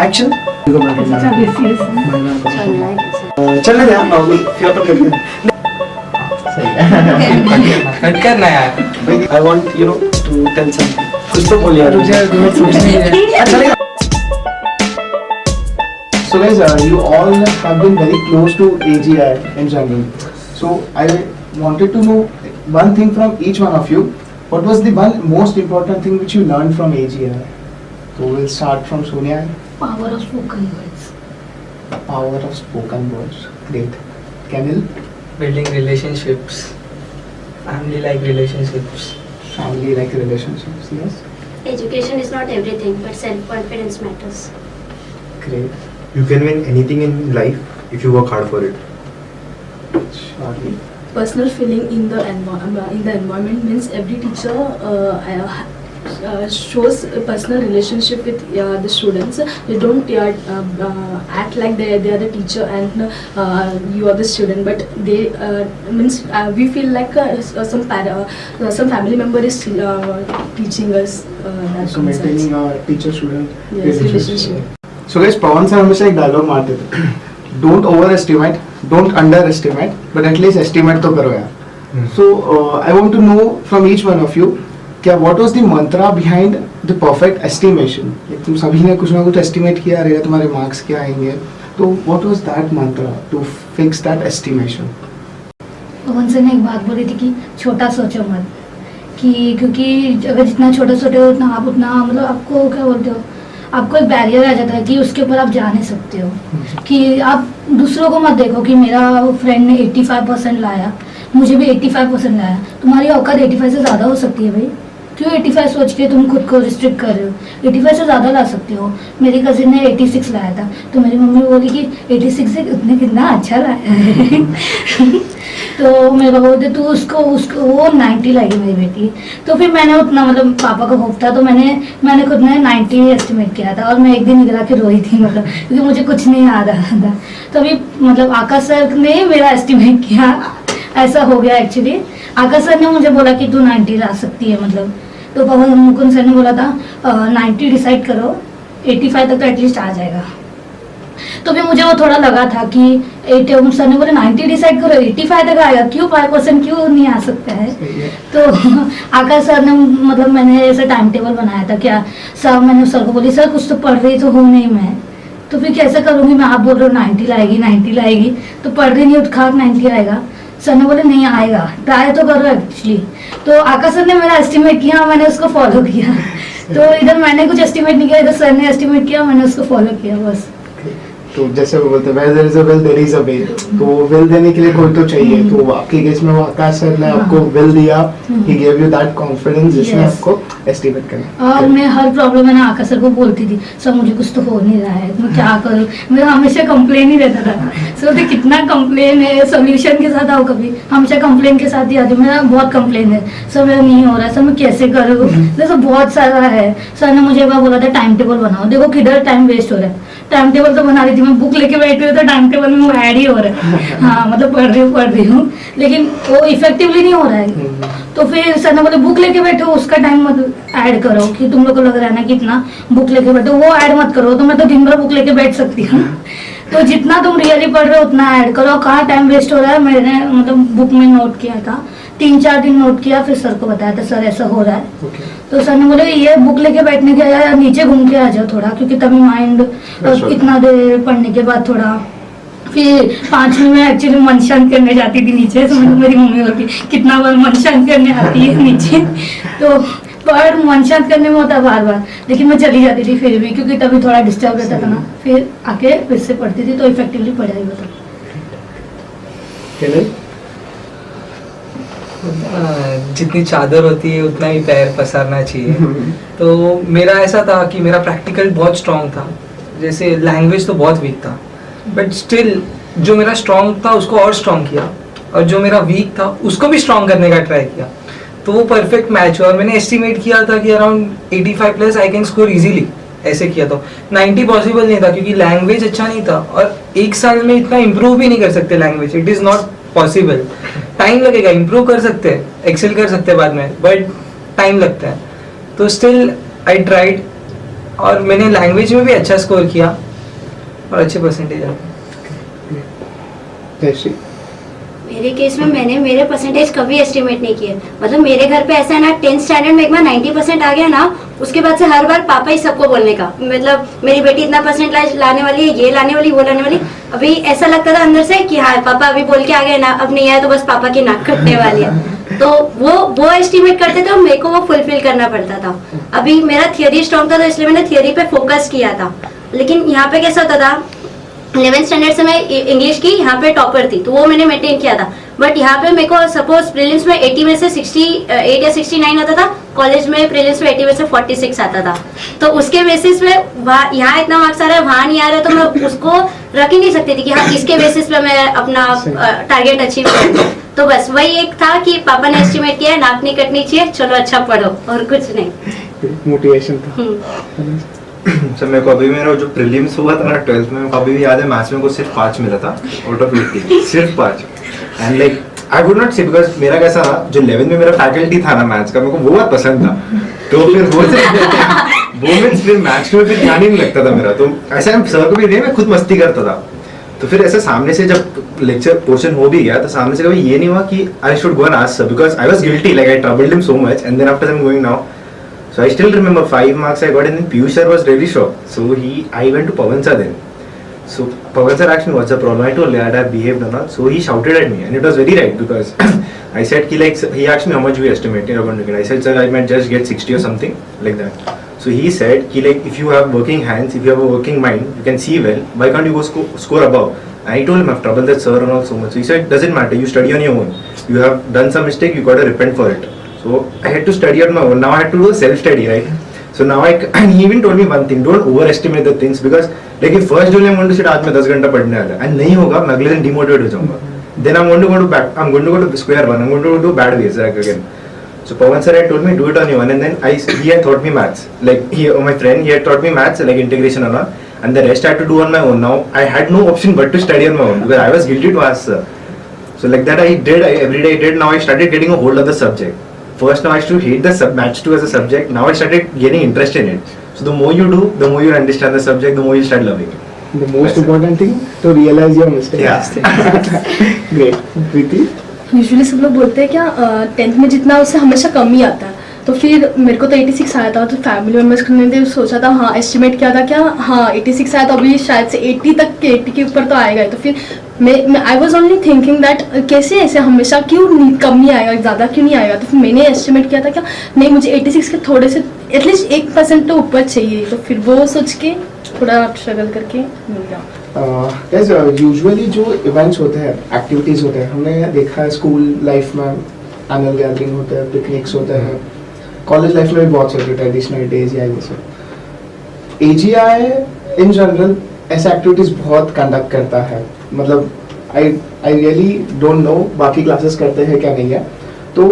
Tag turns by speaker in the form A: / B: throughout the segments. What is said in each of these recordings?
A: Action.
B: चलने दे हम फिर अपन करते हैं।
C: कट करना यार।
B: I want you know to tell something. कुछ तो बोल यार।
A: So guys, you all have been very close to AGI in general. So I wanted to know one thing from each one of you. What was the one most important thing which you learned from AGI? So we'll start from Sonia.
D: Power of spoken words.
A: Power of spoken words. Great. Kenil.
C: Building relationships, family like relationships.
A: Family like relationships. Yes.
D: Education is not everything, but self-confidence matters.
A: Great.
E: You can win anything in life if you work hard for it.
A: Charlie.
F: Personal feeling in the environment means every teacher shows a personal relationship with the students. They don't act like they are the teacher and you are the student, but they means we feel like some family member is teaching us that
A: So maintaining a teacher-student
F: relationship.
A: So guys, Pawan sir हमेशा एक dialogue मारते थे, don't overestimate, don't underestimate, but at least estimate तो करो यार. So I want to know from each one of you, क्या what was the mantra behind the perfect estimation? तुम सभी ने कुछ ना कुछ एस्टिमेट किया रहेगा, तुम्हारे मार्क्स क्या आएंगे, तो what was that mantra to fix that estimation?
D: Pawan sir ने एक बात बोली थी कि छोटा सोचो मत, कि क्योंकि अगर जितना छोटा सोचो उतना आप मतलब आपको क्या बोलते हो, आपको एक बैरियर आ जाता है कि उसके ऊपर आप जा नहीं सकते हो. कि आप दूसरों को मत देखो कि मेरा फ्रेंड ने 85% लाया, मुझे भी 85% लाया. तुम्हारी औकात 85 से ज़्यादा हो सकती है भाई. क्यों 85 सोच के तुम खुद को रिस्ट्रिक्ट कर रहे हो? 85 से ज़्यादा ला सकते हो. मेरी कजिन ने 86 लाया था, तो मेरी मम्मी बोली कि 86 से उतने कितना अच्छा लाया है. तो मेरे पापा बोलते तू उसको वो 90 लाएगी मेरी बेटी. तो फिर मैंने उतना मतलब पापा का होप था, तो मैंने खुद ने 90 एस्टिमेट किया था. और मैं एक दिन इधर आके रोई थी, मतलब क्योंकि मुझे कुछ नहीं याद आ रहा था. तो अभी मतलब आकाश सर ने मेरा एस्टिमेट किया, ऐसा हो गया एक्चुअली. आकाश सर ने मुझे बोला कि तू 90 ला सकती है मतलब. तो पवन मुकुंद सर ने बोला था 90 डिसाइड करो, 85 तक तो एटलीस्ट आ जाएगा. तो फिर मुझे वो थोड़ा लगा था कि सर ने बोले 90 डिसाइड करो, 85 तक आएगा, क्यों 5% क्यों नहीं आ सकता है. तो आकाश सर ने मतलब मैंने ऐसा टाइम टेबल बनाया था क्या सर, मैंने सर को बोली सर कुछ तो पढ़ रही तो हूँ नहीं मैं, तो फिर कैसे करूँगी मैं. आप बोल रहे हो 90 लाएगी, तो पढ़ रही नहीं, उठा 90 आएगा. सर ने बोले नहीं आएगा, ट्राई तो करो एक्चुअली. तो आकाश सर ने मेरा एस्टिमेट किया, मैंने उसको फॉलो किया. तो इधर मैंने कुछ एस्टिमेट नहीं किया, इधर सर ने एस्टिमेट किया, मैंने उसको फॉलो किया बस.
A: तो जैसे वो बोलते हैं where there is a will there is a way, तो वो will देने के लिए कोई तो चाहिए. तो आपके केस में वो आकाश सर ने आपको will दिया, he gave you that confidence जिसने आपको एस्टिमेट किया.
D: और मैं हर प्रॉब्लम में ना आकाश सर को बोलती थी सर मुझे कुछ तो हो नहीं रहा है, मैं क्या करूँ. मेरा हमेशा कंप्लेन ही रहता था. सर तो कितना कंप्लेन है, सोल्यूशन के साथ आओ, कभी हमेशा कंप्लेन के साथ ही आती. मेरा बहुत कंप्लेन है सर, मेरा नहीं हो रहा है सर, मैं कैसे करूँ. जैसे बहुत सारा है. सर ने मुझे एक बार बोला था टाइम टेबल बनाओ, देखो किधर टाइम वेस्ट हो रहा है. टाइम टेबल तो बना रही थी मैं, बुक लेके बैठी हूँ तो टाइम टेबल में वो ऐड ही हो रहा है. हाँ मतलब पढ़ रही हूँ लेकिन वो इफेक्टिवली नहीं हो रहा है. तो फिर सर ने बोले बुक लेके बैठो, उसका टाइम मत ऐड करो कि तुम लोग को लग रहा है ना कि इतना बुक लेके बैठो, वो ऐड मत करो. तो मैं तो दिन भर बुक लेके बैठ सकती हूँ. तो जितना तुम रियली पढ़ रहे हो उतना ऐड करो. कहाँ टाइम वेस्ट हो रहा है, मैंने मतलब बुक में नोट किया था, 3-4 दिन नोट किया, फिर सर को बताया था सर ऐसा हो रहा है. तो सर ने बोले ये बुक लेके बैठने के नीचे घूम के आ जाओ थोड़ा, क्योंकि तभी माइंड इतना देर पढ़ने के बाद थोड़ा. फिर 5वीं में एक्चुअली मन शांत करने जाती थी नीचे. तो मेरी मम्मी बोलती कितना बार मन शांत करने आती है नीचे. तो पर मन शांत करने में होता बार, लेकिन मैं चली जाती थी फिर भी, क्योंकि तभी थोड़ा डिस्टर्ब रहता था ना. फिर आके फिर से पढ़ती थी, तो इफेक्टिवली पढ़ाई होता.
C: जितनी चादर होती है उतना ही पैर पसारना चाहिए. तो मेरा ऐसा था कि मेरा प्रैक्टिकल बहुत स्ट्रांग था, जैसे लैंग्वेज तो बहुत वीक था, बट स्टिल जो मेरा स्ट्रांग था उसको और स्ट्रांग किया, और जो मेरा वीक था उसको भी स्ट्रांग करने का ट्राई किया. तो वो परफेक्ट मैच हुआ. और मैंने एस्टिमेट किया था कि around 85+ I can score easily, ऐसे किया. तो 90 पॉसिबल नहीं था क्योंकि लैंग्वेज अच्छा नहीं था, और एक साल में इतना इम्प्रूव भी नहीं कर सकते language. It is not possible. Time लगेगा, इम्प्रूव कर सकते हैं, एक्सेल कर सकते हैं बाद में, बट टाइम लगता है. तो स्टिल आई ट्राइड और मैंने लैंग्वेज में भी अच्छा स्कोर किया और अच्छे परसेंटेज आए।
A: जयश्री
G: मेरे केस में मैंने मेरे परसेंटेज कभी एस्टिमेट नहीं किए। मतलब मेरे घर पे ऐसा है ना, 10th स्टैंडर्ड में एक बार 90% आ गया ना, उसके बाद से हर बार पापा ही सबको बोलने का, मतलब मेरी बेटी इतना परसेंट लाने वाली है, ये लाने वाली, वो लाने वाली। अभी ऐसा लगता था अंदर से कि हाँ पापा अभी बोल के आ गए ना, अब नहीं आया तो बस पापा की नाक कटने वाली है। तो वो एस्टिमेट करते थे और मेरे को वो फुलफिल करना पड़ता था। अभी मेरा थियरी स्ट्रॉन्ग था तो इसलिए मैंने थियरी पे फोकस किया था। लेकिन यहाँ पे कैसा होता था, 11th स्टैंडर्ड से मैं इंग्लिश की यहाँ पे टॉपर थी, तो वो मैंने मेंटेन किया था। बट यहाँ पे मेरे को सपोज प्रीलिम्स में 80 में से 68 या 69 आता था, कॉलेज में प्रीलिम्स में 80 में से 46 आता था। तो उसके बेसिस पे यहाँ इतना मार्क्स आ रहा है, वहाँ नहीं आ रहा है, तो मैं उसको रख ही नहीं सकती थी कि हाँ इसके बेसिस पे मैं अपना टारगेट अचीव करूँ। तो बस वही एक था कि पापा ने एस्टिमेट किया, नाक नहीं कटनी चाहिए, चलो अच्छा पढ़ो, और कुछ नहीं।
A: मोटिवेशन था।
E: सर मेरे को अभी मेरा जो प्रीलिम्स हुआ था ना 12th में, मेरे को अभी भी याद है, मैथ्स में को सिर्फ 5 मिला था आउट ऑफ 80, सिर्फ 5। And like I would not से, बिकॉज मेरा कैसा था, जो 11th में मेरा फैकल्टी था ना मैथ्स का, मेरे को वो बहुत पसंद था। तो फिर वो मीन्स फिर मैथ्स में फिर ध्यान ही नहीं लगता था मेरा। तो ऐसा सर को भी नहीं, मैं खुद मस्ती करता था। तो फिर ऐसा सामने से जब लेक्चर पोर्शन हो भी गया, तो सामने से कभी ये नहीं हुआ कि I should go and ask sir, because I was guilty, like I troubled him so much. And then after I am going now, so I still remember 5 marks I got, and then Piyush sir was really shocked. So I went to Pawan sir then. So Pawan sir asked me what's the problem. I told that I behaved or not. So he shouted at me, and it was very right, because I said ki like, he asked me how much we estimate you're going to get. I said sir I might just get 60 or something like that. So he said ki like, if you have working hands, if you have a working mind, you can see well, why can't you go score above? And I told him I've troubled that sir and all so much. So he said doesn't matter, you study on your own. You have done some mistake, you got to repent for it. So I had to study on my own. Now I had to do self-study, right? So now and he even told me one thing: don't overestimate the things, because like if first July I'm going to sit आज मैं 10 घंटा पढ़ने वाला and नहीं होगा, मैं अगले दिन demotivate हो जाऊँगा. Then I'm going to go to back. I'm going to go to square one. I'm going to do bad ways again. So Pawan sir had told me do it on your own, and then he had taught me maths. Like my friend, he had taught me maths, like integration and all, and the rest I had to do on my own. Now I had no option but to study on my own, because I was guilty to ask sir. So like that I did. Every day I did. Now I started getting a hold of the subject. First, now I used to hate the maths 2 as a subject. Now I started getting interest in it. So the more you do, the more you understand the subject, the more you start loving it.
A: The most important thing to realize your mistakes.
E: Yeah.
A: Great. Preeti?
F: Usually सब लोग बोलते हैं क्या 10th में जितना उससे हमेशा कम ही आता है। तो फिर मेरे को तो 86 आया था, तो फैमिली मेम्बर्स ने सोचा था, हाँ एस्टिमेट किया था क्या, हाँ 86 आया, तो अभी शायद से 80 तक के 80 के ऊपर तो आएगा ही। तो फिर मैं I was only thinking that कैसे ऐसे हमेशा क्यों कम नहीं आएगा, ज़्यादा क्यों नहीं आएगा। तो फिर मैंने एस्टिमेट किया था क्या नहीं, मुझे 86 के थोड़े से एटलीस्ट 1% तो ऊपर चाहिए। तो फिर वो सोच के थोड़ा स्ट्रगल करके मिल गया।
A: यूजुअली जो इवेंट्स होते हैं, एक्टिविटीज़ होते हैं, हमने देखा है स्कूल लाइफ में एनुअल गैदरिंग होते हैं, पिकनिक्स होते हैं, कॉलेज लाइफ में भी बहुत सारे ट्रेडिशनल डेज या ये सब। AGI इन जनरल ऐसे एक्टिविटीज़ बहुत कंडक्ट करता है। मतलब आई रियली डोंट नो बाकी क्लासेस करते हैं क्या नहीं है। तो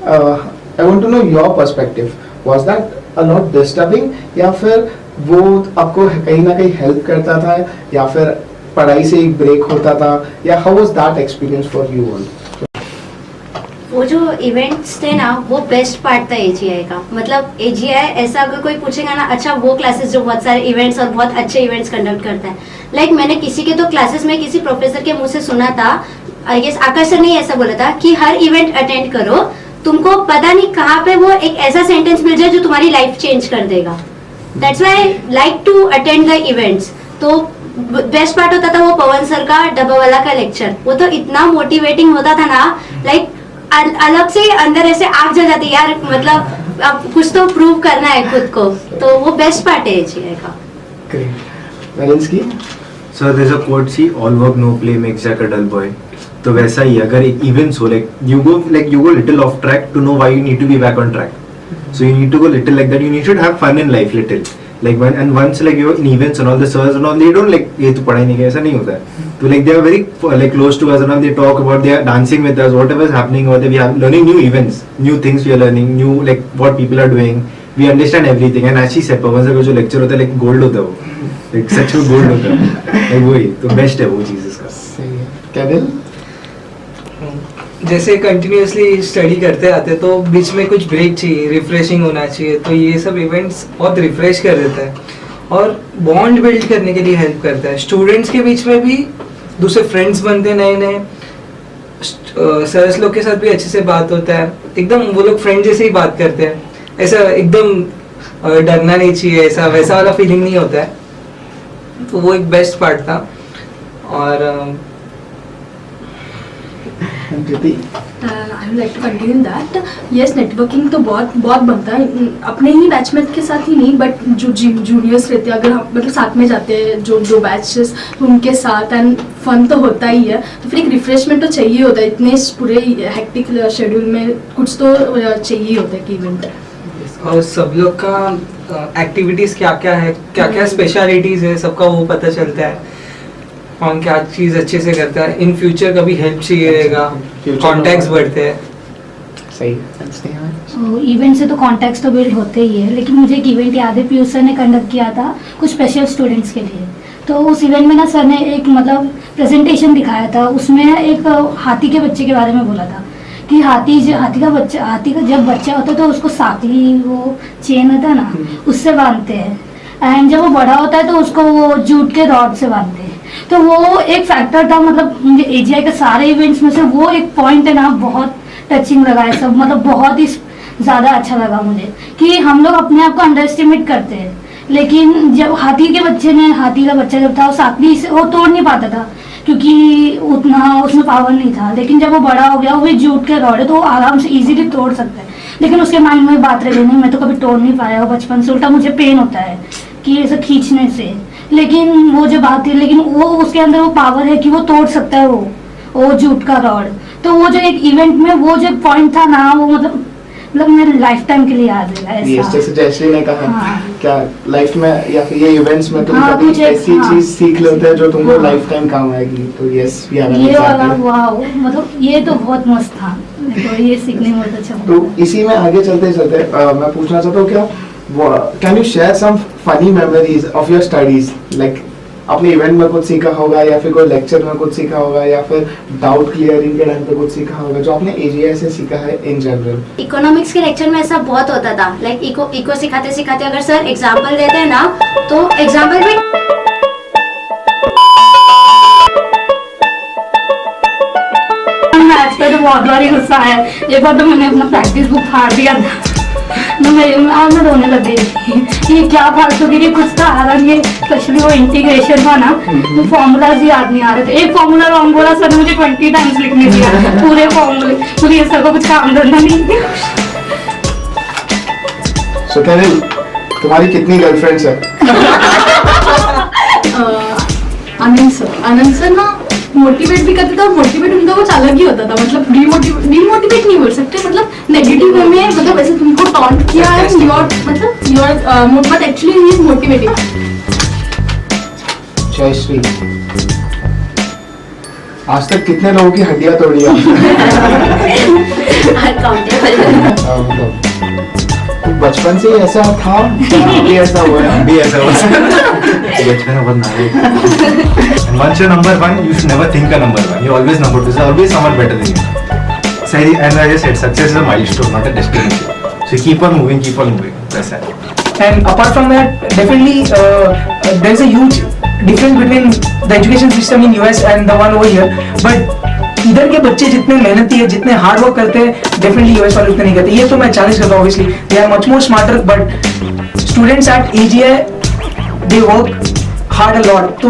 A: I want to know your perspective, was that a lot disturbing, या फिर वो आपको कहीं ना कहीं हेल्प करता था, या फिर पढ़ाई से एक ब्रेक होता था, या how was that experience for you all?
G: वो जो इवेंट्स थे ना, वो बेस्ट पार्ट था AGI का। मतलब AGI ऐसा अगर कोई पूछेगा ना, अच्छा वो क्लासेस जो बहुत सारे इवेंट्स और बहुत अच्छे इवेंट्स कंडक्ट करता है। लाइक मैंने किसी के तो क्लासेस में किसी प्रोफेसर के मुंह से सुना था, आई गेस आकाश सर ने ऐसा बोला था कि हर इवेंट अटेंड करो, तुमको पता नहीं कहाँ पे वो एक ऐसा सेंटेंस मिल जाए जो तुम्हारी लाइफ चेंज कर देगा। That's why I like to attend the events. तो बेस्ट पार्ट होता था वो पवन सर का डब्बावाला का लेक्चर। वो तो इतना मोटिवेटिंग होता था ना, लाइक अलग से अंदर ऐसे आग जल जाती यार, मतलब अब कुछ तो प्रूव करना है खुद को। तो वो बेस्ट पार्ट है AGI का।
A: Valensky?
E: So there's a quote, see, all work no play makes Jack a dull boy. तो वैसा ही अगर एक इवेंट्स हो, like you go little off track to know why you need to be back on track. So you need to go little like that. You need to have fun in life little. Like and once like you're in events and all the sirs and all, they don't like ये तो पढ़ाई नहीं किया, ऐसा नहीं होता है। तो like they are very like close to us and all, they talk about, they are dancing with us, whatever is happening, or we are learning new events, new things we are learning, new like what people are doing, we understand everything. And as she said, Pawan sir का जो lecture होता है like gold होता है वो, like सच में gold होता है, like वही तो बेस्ट है वो चीज़ इसका।
A: सही है। कैदिल?
C: जैसे कंटिन्यूअसली स्टडी करते आते तो बीच में कुछ ब्रेक चाहिए, रिफ्रेशिंग होना चाहिए, तो ये सब इवेंट्स बहुत रिफ्रेश कर देता है और बॉन्ड बिल्ड करने के लिए हेल्प करता है। स्टूडेंट्स के बीच में भी दूसरे फ्रेंड्स बनते हैं नए नए, सर्स लोग के साथ भी अच्छे से बात होता है, एकदम वो लोग फ्रेंड जैसे ही बात करते हैं, ऐसा एकदम डरना नहीं चाहिए, ऐसा वैसा वाला फीलिंग नहीं होता है, तो वो एक बेस्ट पार्ट था। और
A: Kriti,
F: I would like to continue that. Yes, networking तो बहुत बहुत बनता है, अपने ही बैचमेट के साथ ही नहीं, बट जो जूनियर्स रहते हैं, अगर हम मतलब साथ में जाते हैं जो दो बैचेस उनके साथ, एंड फन तो होता ही है, तो फिर एक रिफ्रेशमेंट तो चाहिए होता है, इतने पूरे हेक्टिक शेड्यूल में कुछ तो चाहिए होता है कि इवेंट।
C: और सब लोग का एक्टिविटीज क्या क्या है, क्या क्या स्पेशलिटीज है, सबका वो पता चलता है, कौन क्या चीज अच्छे से करता है, इन फ्यूचर कभी हेल्प चाहिए रहेगा, कॉन्टैक्ट्स बढ़ते हैं।
A: सही।
D: इवेंट से तो कॉन्टैक्ट्स तो बिल्ड होते ही है, लेकिन मुझे एक इवेंट याद है, पीयूष सर ने कंडक्ट किया था कुछ स्पेशल स्टूडेंट्स के लिए। तो उस इवेंट में ना सर ने एक मतलब प्रेजेंटेशन दिखाया था, उसमें एक हाथी के बच्चे के बारे में बोला था कि हाथी का जब बच्चा होता है तो उसको साथी वो चेन होता है ना, उससे बांधते हैं, एंड जब वो बड़ा होता है तो उसको वो जूट के रॉड से बांधते हैं। तो वो एक फैक्टर था, मतलब मुझे एजीआई के सारे इवेंट्स में से वो एक पॉइंट है ना, बहुत टचिंग लगा है सब, मतलब बहुत ही ज़्यादा अच्छा लगा मुझे कि हम लोग अपने आप को अंडर एस्टिमेट करते हैं, लेकिन जब हाथी का बच्चा जब था वो साथी से वो तोड़ नहीं पाता था क्योंकि उतना उसमें पावर नहीं था, लेकिन जब वो बड़ा हो गया, वो जूट के रॉड है तो वो आराम से इजीली तोड़ सकता है, लेकिन उसके माइंड में बात रह गई, नहीं मैं तो कभी तोड़ नहीं पाया, बचपन से उल्टा मुझे पेन होता है कि ऐसे खींचने से, लेकिन वो जो बात थी, लेकिन वो उसके अंदर वो पावर है कि वो तोड़ सकता है वो जूट का रॉड। तो वो जो एक इवेंट में वो जो पॉइंट था ना, वो मतलब मेरे लाइफ टाइम के लिए याद है
A: ये
D: ऐसा।
A: जैसे जयश्री ने कहा,
D: हाँ।
A: क्या लाइफ में या फिर ये इवेंट्स में तुम
D: हाँ,
A: कभी
D: कुछ
A: ऐसी
D: हाँ।
A: चीज सीख लेते हैं जो तुमको
D: हाँ।
A: लाइफ टाइम काम आएगी, तो यस वी आर
D: ये वाला वाओ, मतलब ये तो बहुत मस्त था, तो ये सीखने में बहुत अच्छा
A: तो
D: हुआ।
A: इसी में आगे चलते चलते मैं पूछना चाहता हूँ, क्या can you share some funny memories of your studies, like अपने इवेंट में कुछ सीखा होगा या फिर कोई लेक्चर में कुछ सीखा होगा या फिर डाउट क्लियरिंग के टाइम पे कुछ सीखा होगा जो आपने एजीआई से सीखा है इन जनरल।
G: इकोनॉमिक्स के लेक्चर में ऐसा बहुत होता था, लाइक इको सिखाते सिखाते अगर सर एग्जांपल देते हैं ना, तो एग्जांपल भी
D: मैथ्स पे तो बहुत बार ही गुस्सा आया, एक बार तो मैंने अपना प्रैक्टिस बुक फाड़ दिया था, मैं रोने लग गई थी, ये क्या फालतू की कुछ था आ रहा नहीं है, स्पेशली वो इंटीग्रेशन था ना, तो फॉर्मूलाज ही याद नहीं आ रहे थे, एक फॉर्मूला रॉन्ग बोला सर ने मुझे 20 टाइम्स लिखने दिया पूरे फॉर्मूले, मुझे ये सर को कुछ काम धंधा नहीं।
A: सो कैनिल, तुम्हारी कितनी गर्लफ्रेंड्स है?
F: आनंद सर ना मोटिवेट भी करते थे, और मोटिवेट उनका कुछ अलग ही होता था, मतलब डिमोटिवेट नहीं बोल सकते, मतलब नेगेटिव वे में, मतलब ऐसे तुमको टॉन्ट किया है, मतलब but actually he is motivating.
A: Jayashree, आज तक कितने लोगों की हड्डियां तोड़ी आपने? मतलब बचपन से ही ऐसा था, अभी ऐसा हुआ है?
E: अभी ऐसा हुआ बचपन में बहुत नारे। And once you're number one, you should never think a number one. You're always number two. There's always someone better than you. So, and I just said, success is a milestone, not a destination. So keep on moving, keep on moving. That's it.
C: And apart from that, definitely there's a huge difference between the education system in US and the one over here. But इधर के बच्चे जितने मेहनती है, जितने hard work करते हैं, definitely US वाले उतने नहीं करते। ये तो मैं चैलेंज करता हूँ, obviously they are much more smarter, but students at AGI they work hard a lot. तो